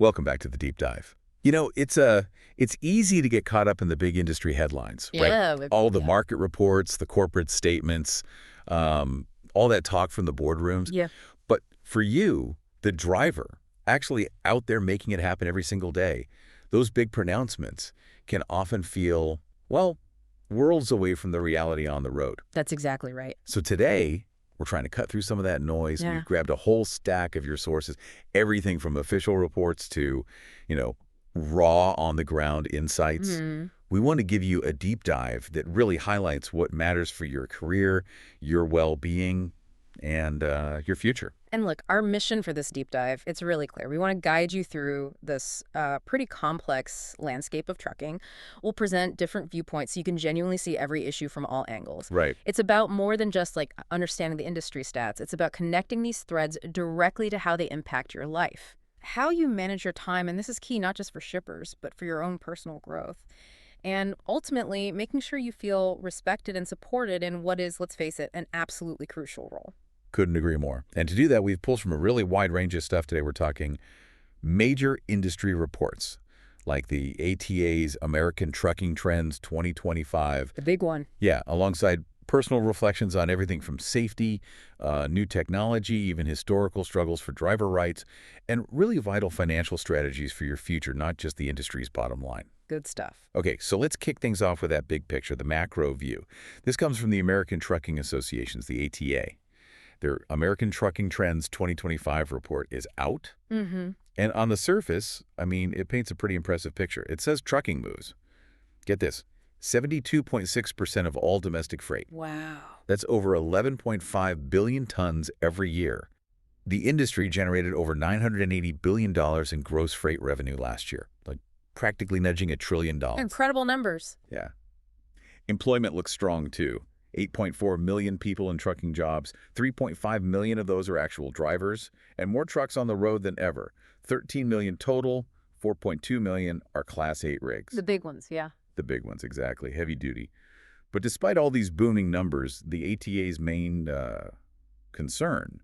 Welcome back to the deep dive. It's easy to get caught up in the big industry headlines, right? Yeah, All the yeah, market reports, the corporate statements, all that talk from the boardrooms. yeah. But for you, the driver, actually out there making it happen every single day, those big pronouncements can often feel, well, worlds away from the reality on the road. That's exactly right. So today, we're trying to cut through some of that noise. Yeah. We've grabbed a whole stack of your sources, everything from official reports to, raw on-the-ground insights. Hmm. We want to give you a deep dive that really highlights what matters for your career, your well-being, and your future. And look, our mission for this deep dive, it's really clear. We want to guide you through this pretty complex landscape of trucking. We'll present different viewpoints so you can genuinely see every issue from all angles. Right. It's about more than just like understanding the industry stats. It's about connecting these threads directly to how they impact your life. How you manage your time, and this is key not just for shippers, but for your own personal growth. And ultimately, making sure you feel respected and supported in what is, let's face it, an absolutely crucial role. Couldn't agree more. And to do that, we've pulled from a really wide range of stuff today. We're talking major industry reports, like the ATA's American Trucking Trends 2025. The big one. Yeah, alongside personal reflections on everything from safety, new technology, even historical struggles for driver rights, and really vital financial strategies for your future, not just the industry's bottom line. Good stuff. Okay, so let's kick things off with that big picture, the macro view. This comes from the American Trucking Associations, the ATA. Their American Trucking Trends 2025 report is out. Mm-hmm. And on the surface, it paints a pretty impressive picture. It says trucking moves. Get this, 72.6% of all domestic freight. Wow. That's over 11.5 billion tons every year. The industry generated over $980 billion in gross freight revenue last year, like practically nudging $1 trillion. Incredible numbers. Yeah. Employment looks strong, too. 8.4 million people in trucking jobs, 3.5 million of those are actual drivers, and more trucks on the road than ever. 13 million total, 4.2 million are Class 8 rigs. The big ones, yeah. The big ones, exactly, heavy duty. But despite all these booming numbers, the ATA's main concern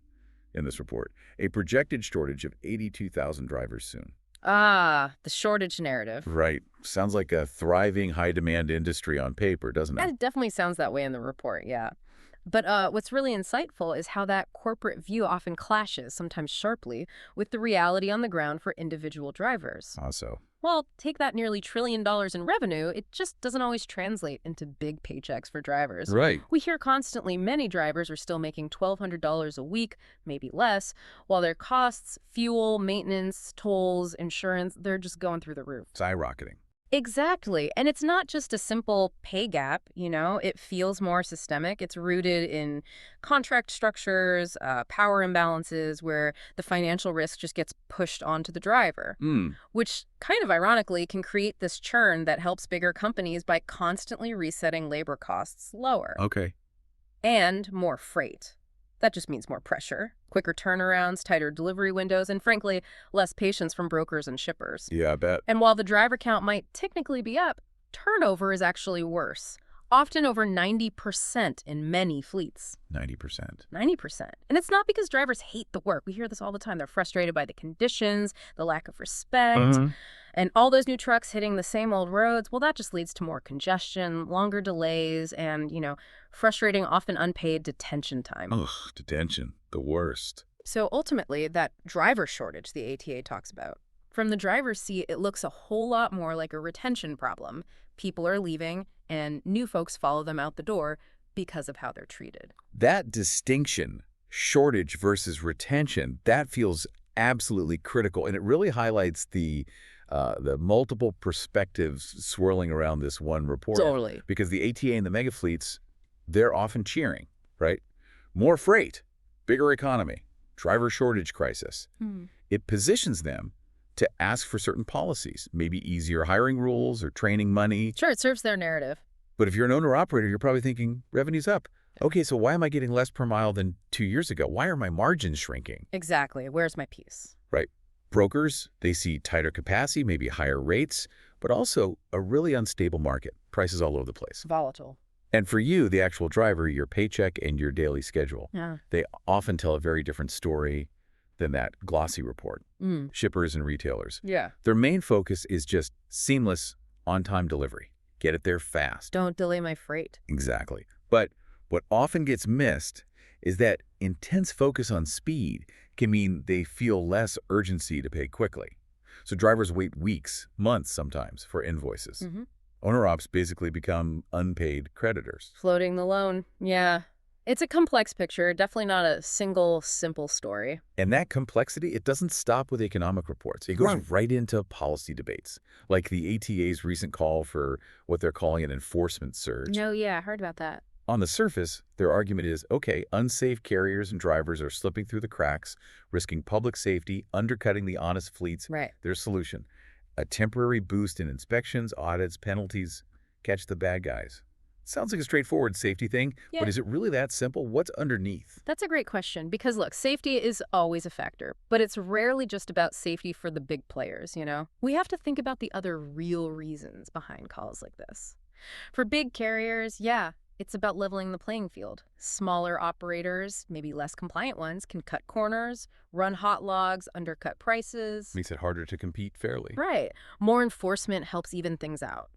in this report, a projected shortage of 82,000 drivers soon. Ah, the shortage narrative. Right. Sounds like a thriving, high-demand industry on paper, doesn't it? It definitely sounds that way in the report, yeah. But what's really insightful is how that corporate view often clashes, sometimes sharply, with the reality on the ground for individual drivers. Also. Well, take that nearly $1 trillion in revenue, it just doesn't always translate into big paychecks for drivers. Right. We hear constantly many drivers are still making $1,200 a week, maybe less, while their costs, fuel, maintenance, tolls, insurance, they're just going through the roof. Skyrocketing. Exactly. And it's not just a simple pay gap, it feels more systemic. It's rooted in contract structures, power imbalances, where the financial risk just gets pushed onto the driver, which kind of ironically can create this churn that helps bigger companies by constantly resetting labor costs lower. Okay. And more freight. That just means more pressure, quicker turnarounds, tighter delivery windows, and frankly, less patience from brokers and shippers. Yeah, I bet. And while the driver count might technically be up, turnover is actually worse, often over 90% in many fleets. 90%. 90%. And it's not because drivers hate the work. We hear this all the time. They're frustrated by the conditions, the lack of respect, and all those new trucks hitting the same old roads. Well, that just leads to more congestion, longer delays, and, frustrating, often unpaid detention time. Ugh, detention. The worst. So ultimately, that driver shortage the ATA talks about, from the driver's seat, it looks a whole lot more like a retention problem. People are leaving, and new folks follow them out the door because of how they're treated. That distinction, shortage versus retention, that feels absolutely critical, and it really highlights the multiple perspectives swirling around this one report. Totally. Because the ATA and the mega fleets, they're often cheering, right? More freight, bigger economy, driver shortage crisis. It positions them to ask for certain policies, maybe easier hiring rules or training money. Sure, it serves their narrative. But if you're an owner-operator, you're probably thinking, revenue's up. Okay, so why am I getting less per mile than 2 years ago? Why are my margins shrinking? Exactly. Where's my piece? Right. Brokers, they see tighter capacity, maybe higher rates, but also a really unstable market, prices all over the place. Volatile. And for you, the actual driver, your paycheck and your daily schedule, Yeah. they often tell a very different story. than that glossy report. Shippers and retailers. Yeah. Their main focus is just seamless, on-time delivery. Get it there fast. Don't delay my freight. Exactly. But what often gets missed is that intense focus on speed can mean they feel less urgency to pay quickly. So drivers wait weeks, months sometimes, for invoices. Owner-ops basically become unpaid creditors. Floating the loan. Yeah. It's a complex picture, definitely not a single, simple story. And that complexity, it doesn't stop with economic reports. It goes right into policy debates, like the ATA's recent call for what they're calling an enforcement surge. No, yeah, I heard about that. On the surface, their argument is, okay, unsafe carriers and drivers are slipping through the cracks, risking public safety, undercutting the honest fleets. Right. Their solution, a temporary boost in inspections, audits, penalties, catch the bad guys. Sounds like a straightforward safety thing, but is it really that simple? What's underneath? That's a great question because, look, safety is always a factor, but it's rarely just about safety for the big players, you know? We have to think about the other real reasons behind calls like this. For big carriers, yeah, it's about leveling the playing field. Smaller operators, maybe less compliant ones, can cut corners, run hot logs, undercut prices. Makes it harder to compete fairly. Right. More enforcement helps even things out.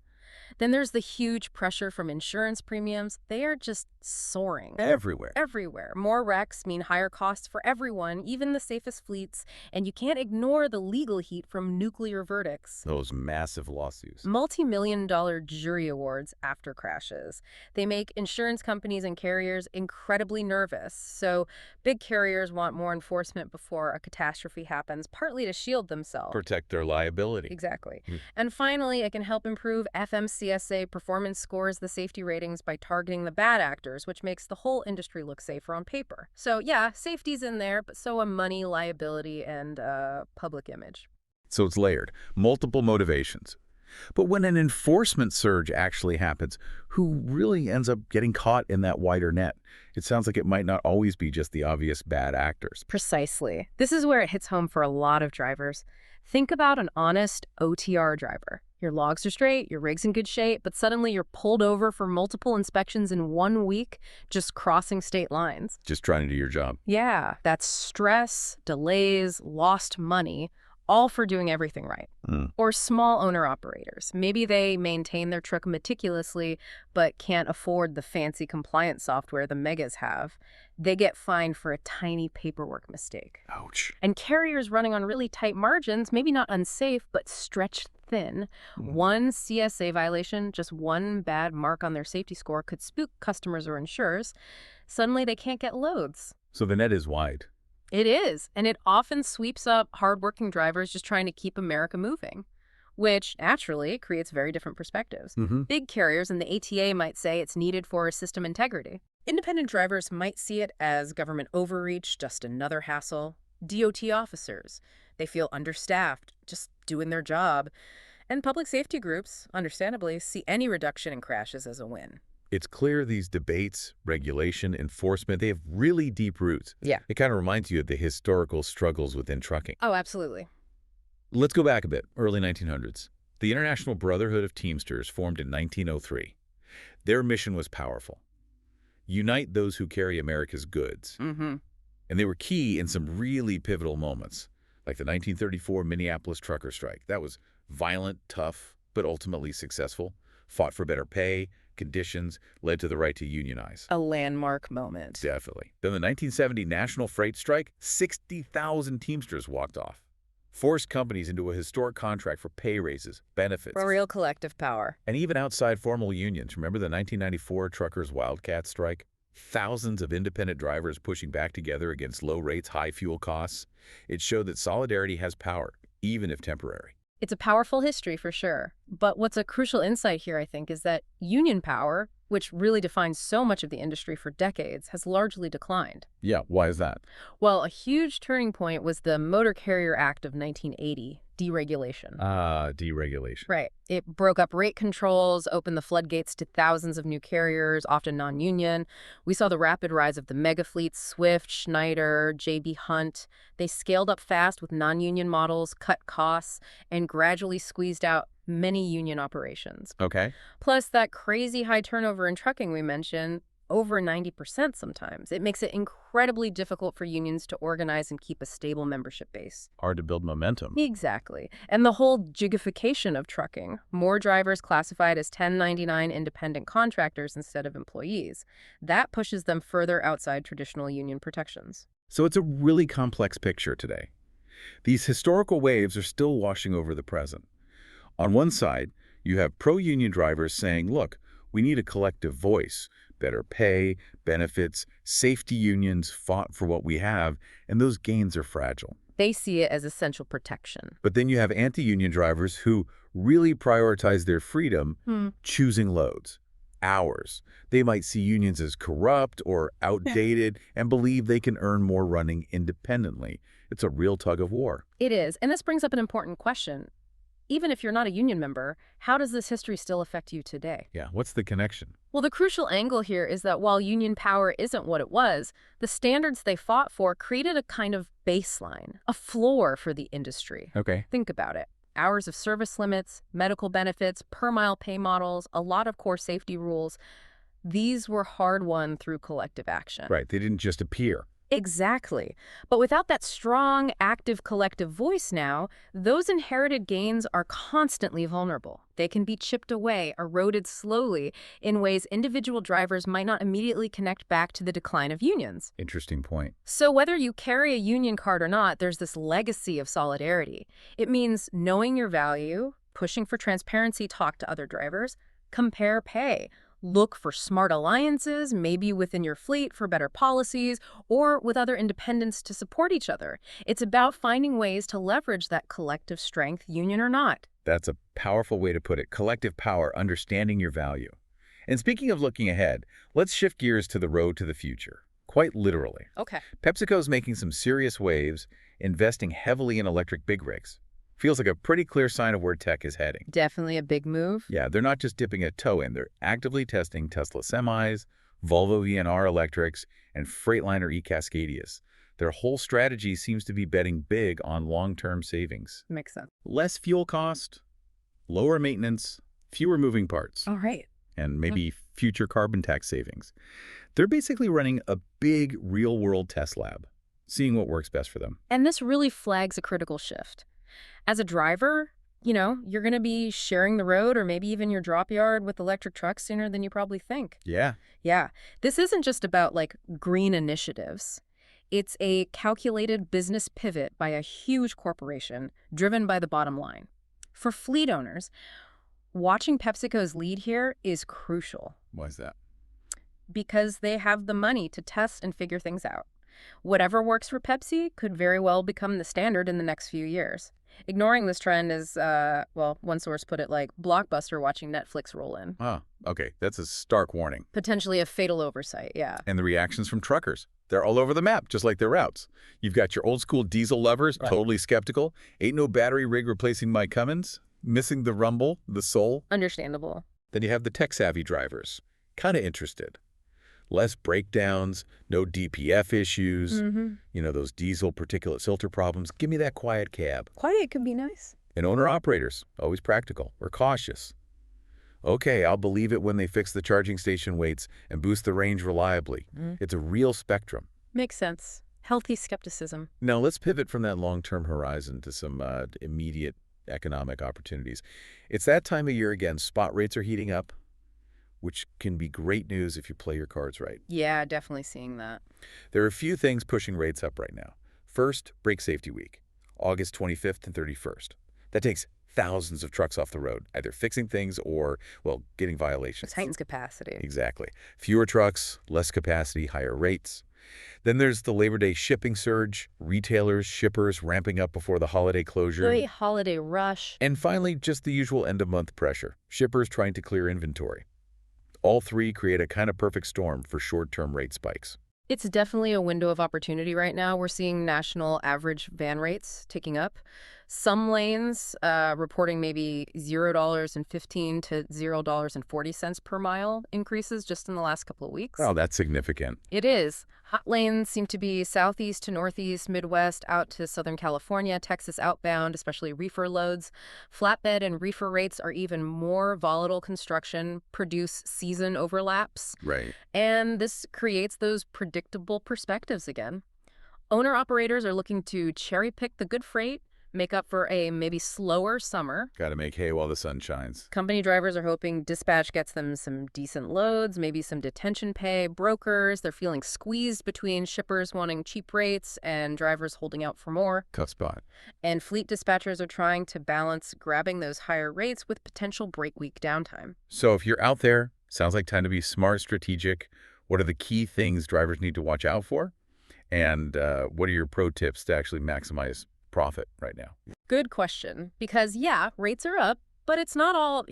Then there's the huge pressure from insurance premiums. They are just soaring. Everywhere. Everywhere. More wrecks mean higher costs for everyone, even the safest fleets. And you can't ignore the legal heat from nuclear verdicts. Those massive lawsuits. Multi-million-dollar jury awards after crashes. They make insurance companies and carriers incredibly nervous. So big carriers want more enforcement before a catastrophe happens, partly to shield themselves. Protect their liability. Exactly. And finally, it can help improve FMCSA performance scores, the safety ratings, by targeting the bad actors, which makes the whole industry look safer on paper. So yeah, safety's in there, but so are money, liability, and public image. So it's layered. Multiple motivations. But when an enforcement surge actually happens, who really ends up getting caught in that wider net? It sounds like it might not always be just the obvious bad actors. Precisely. This is where it hits home for a lot of drivers. Think about an honest OTR driver. Your logs are straight, your rig's in good shape, but suddenly you're pulled over for multiple inspections in 1 week, just crossing state lines. Just trying to do your job. Yeah, that's stress, delays, lost money, all for doing everything right. Or small owner-operators. Maybe they maintain their truck meticulously, but can't afford the fancy compliance software the megas have. They get fined for a tiny paperwork mistake. Ouch. And carriers running on really tight margins, maybe not unsafe, but stretched thin. One CSA violation, just one bad mark on their safety score, could spook customers or insurers. Suddenly they can't get loads. So the net is wide. It is, and it often sweeps up hardworking drivers just trying to keep America moving, which naturally creates very different perspectives. Big carriers and the ATA might say it's needed for system integrity. Independent drivers might see it as government overreach, just another hassle. DOT officers, they feel understaffed, just doing their job. And public safety groups, understandably, see any reduction in crashes as a win. It's clear these debates, regulation, enforcement, they have really deep roots. Yeah. It kind of reminds you of the historical struggles within trucking. Oh, absolutely. Let's go back a bit, early 1900s. The International Brotherhood of Teamsters formed in 1903. Their mission was powerful. Unite those who carry America's goods. And they were key in some really pivotal moments, like the 1934 Minneapolis trucker strike. That was violent, tough, but ultimately successful. Fought for better pay, conditions, led to the right to unionize. A landmark moment. Definitely. Then the 1970 national freight strike, 60,000 Teamsters walked off. Forced companies into a historic contract for pay raises, benefits. For real collective power. And even outside formal unions. Remember the 1994 truckers' wildcat strike? Thousands of independent drivers pushing back together against low rates, high fuel costs. It showed that solidarity has power, even if temporary. It's a powerful history for sure. But what's a crucial insight here, I think, is that union power, which really defines so much of the industry for decades, has largely declined. Yeah, why is that? Well, a huge turning point was the Motor Carrier Act of 1980, deregulation. Deregulation. Right. It broke up rate controls, opened the floodgates to thousands of new carriers, often non-union. We saw the rapid rise of the mega fleets, Swift, Schneider, J.B. Hunt. They scaled up fast with non-union models, cut costs, and gradually squeezed out many union operations. Okay. Plus, that crazy high turnover in trucking we mentioned, over 90% sometimes. It makes it incredibly difficult for unions to organize and keep a stable membership base. Hard to build momentum. Exactly. And the whole gigification of trucking, more drivers classified as 1099 independent contractors instead of employees, that pushes them further outside traditional union protections. So it's a really complex picture today. These historical waves are still washing over the present. On one side, you have pro-union drivers saying, look, we need a collective voice, better pay, benefits, safety unions fought for what we have, and those gains are fragile. They see it as essential protection. But then you have anti-union drivers who really prioritize their freedom, choosing loads, hours. They might see unions as corrupt or outdated and believe they can earn more running independently. It's a real tug of war. It is, and this brings up an important question. Even if you're not a union member, how does this history still affect you today? Yeah, what's the connection? Well, the crucial angle here is that while union power isn't what it was, the standards they fought for created a kind of baseline, a floor for the industry. Okay. Think about it. Hours of service limits, medical benefits, per-mile pay models, a lot of core safety rules. These were hard-won through collective action. Right, they didn't just appear. Exactly. But without that strong, active collective voice now, those inherited gains are constantly vulnerable. They can be chipped away, eroded slowly, in ways individual drivers might not immediately connect back to the decline of unions. Interesting point. So whether you carry a union card or not, there's this legacy of solidarity. It means knowing your value, pushing for transparency, talk to other drivers, compare pay. Look for smart alliances, maybe within your fleet for better policies, or with other independents to support each other. It's about finding ways to leverage that collective strength, union or not. That's a powerful way to put it. Collective power, understanding your value. And speaking of looking ahead, let's shift gears to the road to the future. Quite literally. Okay. PepsiCo's making some serious waves, investing heavily in electric big rigs. Feels like a pretty clear sign of where tech is heading. Definitely a big move. Yeah, they're not just dipping a toe in. They're actively testing Tesla semis, Volvo VNR electrics, and Freightliner e-Cascadias. Their whole strategy seems to be betting big on long-term savings. Makes sense. Less fuel cost, lower maintenance, fewer moving parts, All right. and maybe future carbon tax savings. They're basically running a big real-world test lab, seeing what works best for them. And this really flags a critical shift. As a driver, you're going to be sharing the road or maybe even your drop yard with electric trucks sooner than you probably think. Yeah. Yeah. This isn't just about green initiatives. It's a calculated business pivot by a huge corporation driven by the bottom line. For fleet owners, watching PepsiCo's lead here is crucial. Why is that? Because they have the money to test and figure things out. Whatever works for Pepsi could very well become the standard in the next few years. Ignoring this trend is, one source put it like Blockbuster watching Netflix roll in. Oh, okay. That's a stark warning. Potentially a fatal oversight, yeah. And the reactions from truckers. They're all over the map, just like their routes. You've got your old school diesel lovers, totally skeptical. Ain't no battery rig replacing my Cummins. Missing the rumble, the soul. Understandable. Then you have the tech-savvy drivers. Kind of interested. Less breakdowns, no DPF issues, those diesel particulate filter problems. Give me that quiet cab. Quiet could be nice. And owner-operators, always practical. We're cautious. Okay, I'll believe it when they fix the charging station waits and boost the range reliably. It's a real spectrum. Makes sense. Healthy skepticism. Now, let's pivot from that long-term horizon to some immediate economic opportunities. It's that time of year again. Spot rates are heating up, which can be great news if you play your cards right. Yeah, definitely seeing that. There are a few things pushing rates up right now. First, Brake Safety Week, August 25th and 31st. That takes thousands of trucks off the road, either fixing things or, getting violations. It tightens capacity. Exactly. Fewer trucks, less capacity, higher rates. Then there's the Labor Day shipping surge, retailers, shippers ramping up before the holiday closure. Great holiday rush. And finally, just the usual end-of-month pressure, shippers trying to clear inventory. All three create a kind of perfect storm for short-term rate spikes. It's definitely a window of opportunity right now. We're seeing national average van rates ticking up. Some lanes reporting maybe $0.15 to $0.40 per mile increases just in the last couple of weeks. Oh, that's significant. It is. Hot lanes seem to be southeast to northeast, Midwest, out to Southern California, Texas outbound, especially reefer loads. Flatbed and reefer rates are even more volatile. Construction produce season overlaps. Right. And this creates those predictable perspectives again. Owner-operators are looking to cherry-pick the good freight, make up for a maybe slower summer. Got to make hay while the sun shines. Company drivers are hoping dispatch gets them some decent loads, maybe some detention pay. Brokers, they're feeling squeezed between shippers wanting cheap rates and drivers holding out for more. Tough spot. And fleet dispatchers are trying to balance grabbing those higher rates with potential break week downtime. So if you're out there, sounds like time to be smart, strategic. What are the key things drivers need to watch out for? And what are your pro tips to actually maximize profit right now? Good question. Because, yeah, rates are up, but it's not all,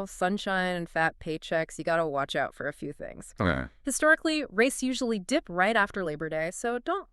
sunshine and fat paychecks. You got to watch out for a few things. Okay. Historically, rates usually dip right after Labor Day, so don't,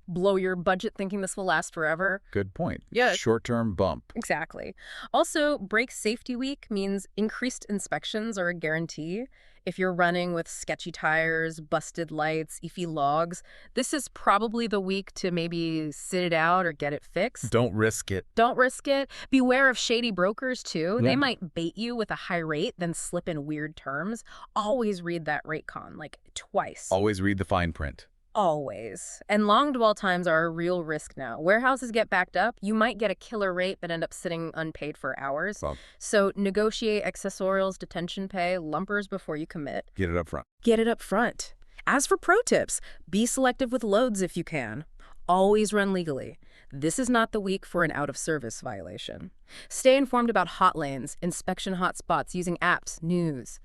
blow your budget thinking this will last forever. Good point. Yeah. Short-term bump. Exactly. Also, Brake Safety Week means increased inspections are a guarantee. If you're running with sketchy tires, busted lights, iffy logs, this is probably the week to maybe sit it out or get it fixed. Don't risk it. Don't risk it. Beware of shady brokers, too. Yeah. They might bait you with a high rate, then slip in weird terms. Always read that rate con, twice. Always read the fine print. Always. And long dwell times are a real risk now. Warehouses get backed up. You might get a killer rate but end up sitting unpaid for hours. Well, So negotiate accessorials, detention pay, lumpers before you commit. get it up front. Get it up front. As for pro tips, be selective with loads if you can. Always run legally. This is not the week for an out-of-service violation. Stay informed about hot lanes, inspection hotspots using apps, news.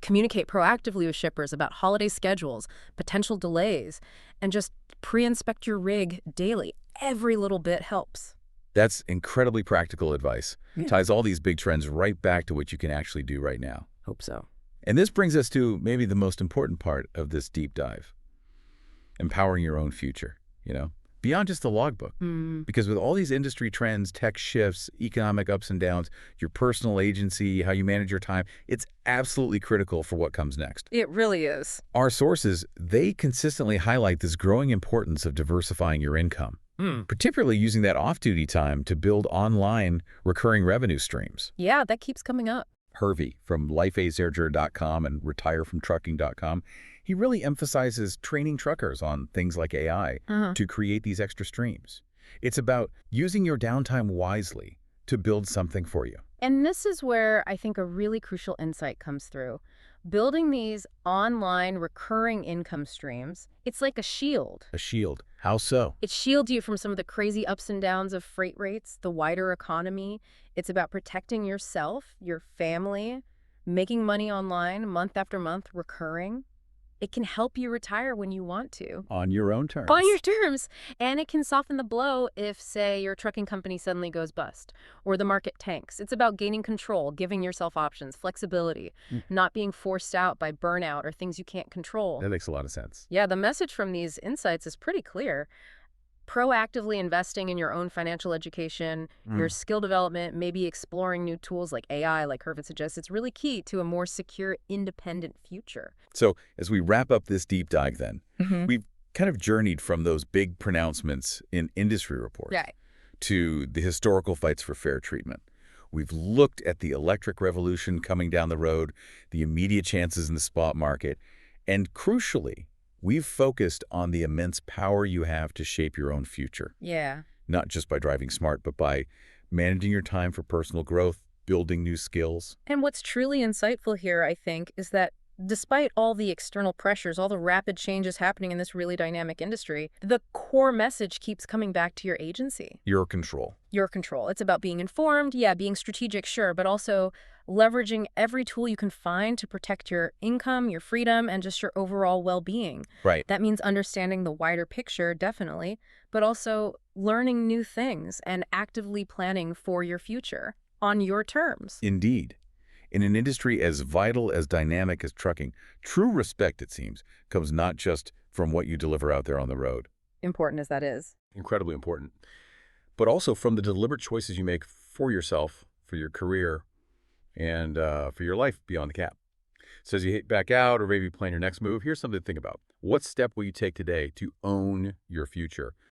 Communicate proactively with shippers about holiday schedules, potential delays, and just pre-inspect your rig daily. Every little bit helps. That's incredibly practical advice. Yeah. Ties all these big trends right back to what you can actually do right now. Hope so. And this brings us to maybe the most important part of this deep dive. Empowering your own future, beyond just the logbook. Because with all these industry trends, tech shifts, economic ups and downs, your personal agency, how you manage your time, it's absolutely critical for what comes next. It really is. Our sources, they consistently highlight this growing importance of diversifying your income, particularly using that off-duty time to build online recurring revenue streams. Yeah, that keeps coming up. Hervey from lifeazerger.com and retirefromtrucking.com, he really emphasizes training truckers on things like AI to create these extra streams. It's about using your downtime wisely to build something for you. And this is where I think a really crucial insight comes through. Building these online recurring income streams, it's like a shield. A shield. How so? It shields you from some of the crazy ups and downs of freight rates, the wider economy. It's about protecting yourself, your family, making money online month after month, recurring. It can help you retire when you want to. On your own terms. On your terms. And it can soften the blow if, say, your trucking company suddenly goes bust or the market tanks. It's about gaining control, giving yourself options, flexibility, not being forced out by burnout or things you can't control. That makes a lot of sense. Yeah, the message from these insights is pretty clear. Proactively investing in your own financial education, your skill development, maybe exploring new tools like AI, like Hervey suggests, it's really key to a more secure, independent future. So as we wrap up this deep dive then, we've kind of journeyed from those big pronouncements in industry reports to the historical fights for fair treatment. We've looked at the electric revolution coming down the road, the immediate chances in the spot market, and crucially, we've focused on the immense power you have to shape your own future. Yeah. Not just by driving smart, but by managing your time for personal growth, building new skills. And what's truly insightful here, I think, is that despite all the external pressures, all the rapid changes happening in this really dynamic industry, the core message keeps coming back to your agency. Your control. Your control. It's about being informed, being strategic, sure, but also leveraging every tool you can find to protect your income, your freedom, and just your overall well-being. Right. That means understanding the wider picture, definitely, but also learning new things and actively planning for your future on your terms. Indeed. In an industry as vital, as dynamic as trucking, true respect, it seems, comes not just from what you deliver out there on the road. Important as that is. Incredibly important. but also from the deliberate choices you make for yourself, for your career, and for your life beyond the cap. So as you hit back out or maybe plan your next move, here's something to think about. What step will you take today to own your future?